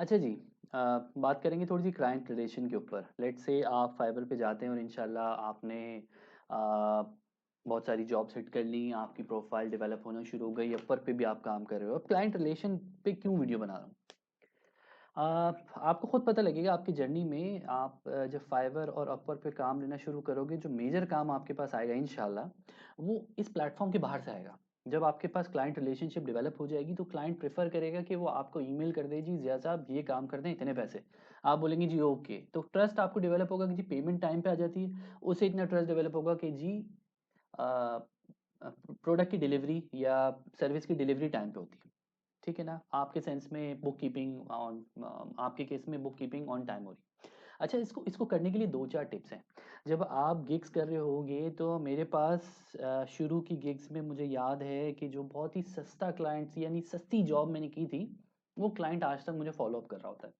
अच्छा जी। बात करेंगे थोड़ी सी क्लाइंट रिलेशन के ऊपर। लेट्स से आप फाइवर पे जाते हैं और इंशाल्लाह आपने आ, बहुत सारी जॉब सेट कर ली, आपकी प्रोफाइल डेवलप होना शुरू हो गई, अपर पे भी आप काम कर रहे हो। अब क्लाइंट रिलेशन पे क्यों वीडियो बना रहा हूँ? आपको खुद पता लगेगा आपकी जर्नी में। आप जब फाइवर और अपर पे काम लेना शुरू करोगे, जो मेजर काम आपके पास आएगा इंशाल्लाह, वो इस प्लेटफॉर्म के बाहर से आएगा। जब आपके पास क्लाइंट रिलेशनशिप डेवलप हो जाएगी तो क्लाइंट प्रेफर करेगा कि वो आपको ईमेल कर दे, जी जिया साहब ये काम कर दें, इतने पैसे। आप बोलेंगे जी ओके, तो ट्रस्ट आपको डेवलप होगा कि जी पेमेंट टाइम पे आ जाती है। उससे इतना ट्रस्ट डेवलप होगा कि जी प्रोडक्ट की डिलीवरी या सर्विस की डिलीवरी टाइम पे होती है। ठीक है ना? आपके सेंस में बुक कीपिंग ऑन, आपके केस में बुक कीपिंग ऑन टाइम हो रही है। अच्छा, इसको इसको करने के लिए दो चार टिप्स हैं। जब आप गिग्स कर रहे होगे तो मेरे पास शुरू की गिग्स में मुझे याद है कि जो बहुत ही सस्ता क्लाइंट्स यानी सस्ती जॉब मैंने की थी, वो क्लाइंट आज तक मुझे फॉलो अप कर रहा होता है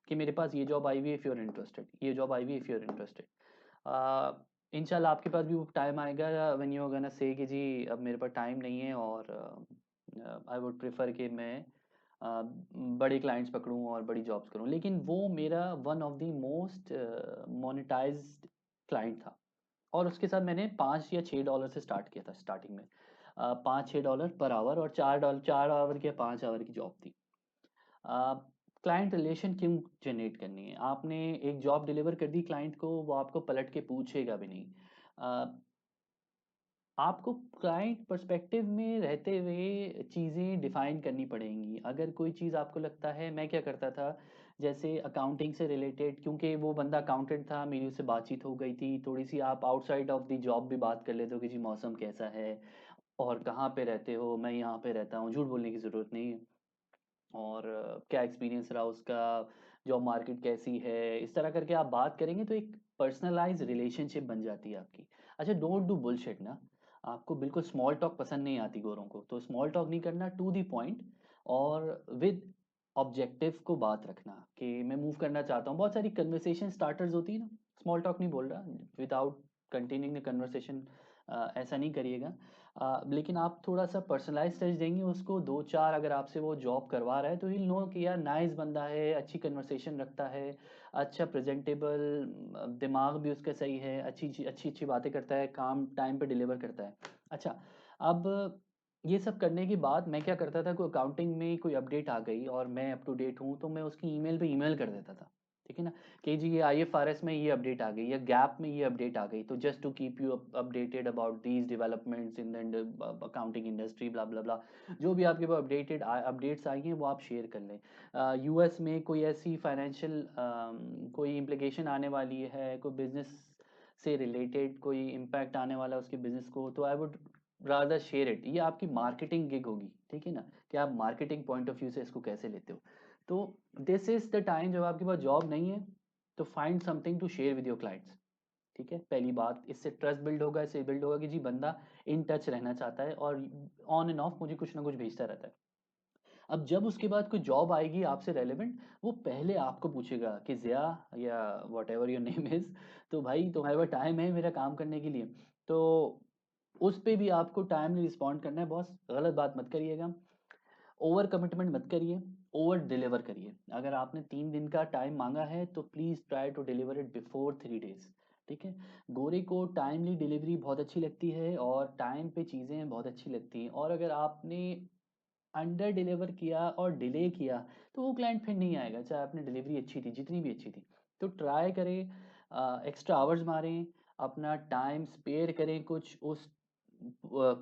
कि मेरे पास ये जॉब आई हुई है इफ़ यू आर इंटरेस्टेड, ये जॉब आई हुई है इफ़ यू आर इंटरेस्टेड। इंशाल्लाह आपके पास भी वो टाइम आएगा when you are gonna say कि जी अब मेरे पास टाइम नहीं है और आई वुड प्रेफर कि मैं अ, बड़े क्लाइंट्स पकड़ूं और बड़ी जॉब्स करूं। लेकिन वो मेरा one of the most monetised client था। और उसके साथ मैंने 5 या 6 डॉलर से स्टार्ट किया था स्टार्टिंग में। 5-6 डॉलर पर आवर और 4 डॉलर, 4 आवर की या 5 आवर की जॉब थी। क्लाइंट रिलेशन क्यों जनरेट करनी है? आपने एक जॉब डिलीवर कर दी क्लाइंट को, वो आपको पलट के पूछेगा भी नहीं। अ, आपको क्लाइंट पर्सपेक्टिव में रहते हुए चीज़ें डिफाइन करनी पड़ेंगी। अगर कोई चीज़ आपको लगता है, मैं क्या करता था, जैसे अकाउंटिंग से रिलेटेड, क्योंकि वो बंदा अकाउंटेंट था, मेरी उससे बातचीत हो गई थी थोड़ी सी, आप आउटसाइड ऑफ द जॉब भी बात कर लेते हो कि जी मौसम कैसा है और कहाँ पे रहते हो, मैं यहाँ पे रहता हूँ, झूठ बोलने की ज़रूरत नहीं है। और क्या एक्सपीरियंस रहा उसका, जॉब मार्केट कैसी है, इस तरह करके आप बात करेंगे तो एक पर्सनलाइज रिलेशनशिप बन जाती है आपकी। अच्छा, डोंट डू बुलशिट ना। आपको बिल्कुल स्मॉल टॉक पसंद नहीं आती गोरों को, तो स्मॉल टॉक नहीं करना, टू दी पॉइंट और विद ऑब्जेक्टिव को बात रखना कि मैं मूव करना चाहता हूँ। बहुत सारी कन्वर्सेशन स्टार्टर्स होती है ना, स्मॉल टॉक नहीं बोल रहा, विदाउट कंटिन्यूइंग द कन्वर्सेशन, ऐसा नहीं करिएगा। लेकिन आप थोड़ा-सा पर्सनलाइज़ टच देंगे उसको, 2-4 अगर आपसे वो जॉब करवा रहा है तो ही विल नो कि यार नाइस बंदा है, अच्छी कन्वर्सेशन रखता है, अच्छा प्रेज़ेंटेबल, दिमाग भी उसका सही है, अच्छी-अच्छी बातें करता है, काम टाइम पे डिलीवर करता है। अच्छा, अब ये सब करने के बाद मैं क्या करता था, कोई अकाउंटिंग में कोई अपडेट आ गई और मैं अप टू डेट हूँ, तो मैं उसकी ईमेल पे ईमेल कर देता था। ठीक है ना? कि जी ये आईएफआरएस में ये अपडेट आ गई या गैप में ये अपडेट आ गई, तो just to keep you updated about these developments in the accounting industry, blah blah blah. जो भी आपके पास अपडेट्स आई हैं वो आप शेयर कर लें। यूएस में कोई ऐसी फाइनेंशियल कोई इम्प्लीकेशन आने वाली है, कोई बिजनेस से रिलेटेड कोई इम्पैक्ट आने वाला है उसके बिजनेस को, तो I would rather share it. ये आपकी मार्केटिंग गिग होगी, ठीक है ना, कि आप मार्केटिंग पॉइंट ऑफ व्यू से इसको कैसे लेते हो। तो दिस इज द टाइम जब आपके पास जॉब नहीं है, तो find something to share with your clients. ठीक है, पहली बात, इससे ट्रस्ट बिल्ड होगा, इससे बिल्ड होगा कि जी बंदा इन टच रहना चाहता है और ऑन एंड ऑफ मुझे कुछ ना कुछ भेजता रहता है। अब जब उसके बाद कोई जॉब आएगी आपसे रेलेवेंट, वो पहले आपको पूछेगा कि जिया या what ever your name is, तो भाई तुम्हारे पास टाइम है मेरा काम करने के लिए? तो उस पे भी आपको टाइमली रिस्पॉन्ड करना है। बॉस, गलत बात मत करिएगा, ओवर कमिटमेंट मत करिए, ओवर डिलीवर करिए। अगर आपने 3 दिन का टाइम मांगा है तो please try to deliver it before 3 days. ठीक है? गोरे को टाइमली डिलीवरी बहुत अच्छी लगती है और टाइम पे चीज़ें बहुत अच्छी लगती हैं, और अगर आपने अंडर डिलीवर किया और डिले किया तो वो क्लाइंट फिर नहीं आएगा, चाहे आपने डिलीवरी अच्छी थी, जितनी भी अच्छी थी। तो ट्राई करें, एक्स्ट्रा आवर्स मारें, अपना टाइम स्पेयर करें कुछ उस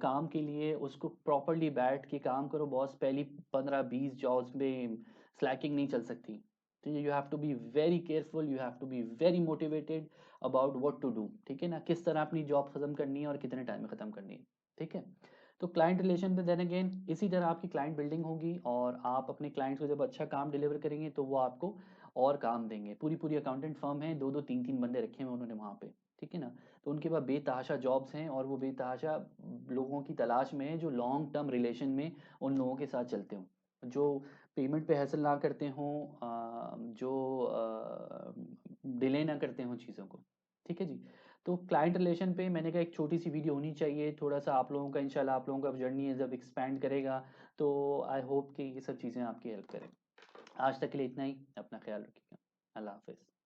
काम के लिए, उसको प्रॉपरली बैठ के काम करो। बॉस, पहली 15-20 जॉब्स में स्लैकिंग नहीं चल सकती। तो you have to be very careful, you have to be very motivated about what to do. ठीक है ना? किस तरह अपनी जॉब खत्म करनी है और कितने टाइम में खत्म करनी है। ठीक है? तो क्लाइंट रिलेशन पे देन अगेन इसी तरह आपकी क्लाइंट बिल्डिंग होगी, और आप अपने क्लाइंट्स को जब अच्छा काम डिलीवर करेंगे तो वो आपको और काम देंगे। पूरी पूरी अकाउंटेंट फर्म है, दो दो तीन तीन बंदे रखे हुए उन्होंने वहाँ पे। ठीक है ना? तो उनके पास बेतहाशा जॉब्स हैं और वो बेतहाशा लोगों की तलाश में है जो लॉन्ग टर्म रिलेशन में उन लोगों के साथ चलते हों, जो पेमेंट पे हैसल ना करते हों, जो डिले ना करते हों चीज़ों को। ठीक है जी? तो क्लाइंट रिलेशन पे मैंने कहा एक छोटी सी वीडियो होनी चाहिए, थोड़ा सा आप लोगों का, इंशाल्लाह आप लोगों का जर्नी है जब एक्सपैंड करेगा, तो आई होप कि ये सब चीज़ें आपकी हेल्प करें। आज तक के लिए इतना ही। अपना ख्याल रखिएगा। अल्लाह हाफ़िज़।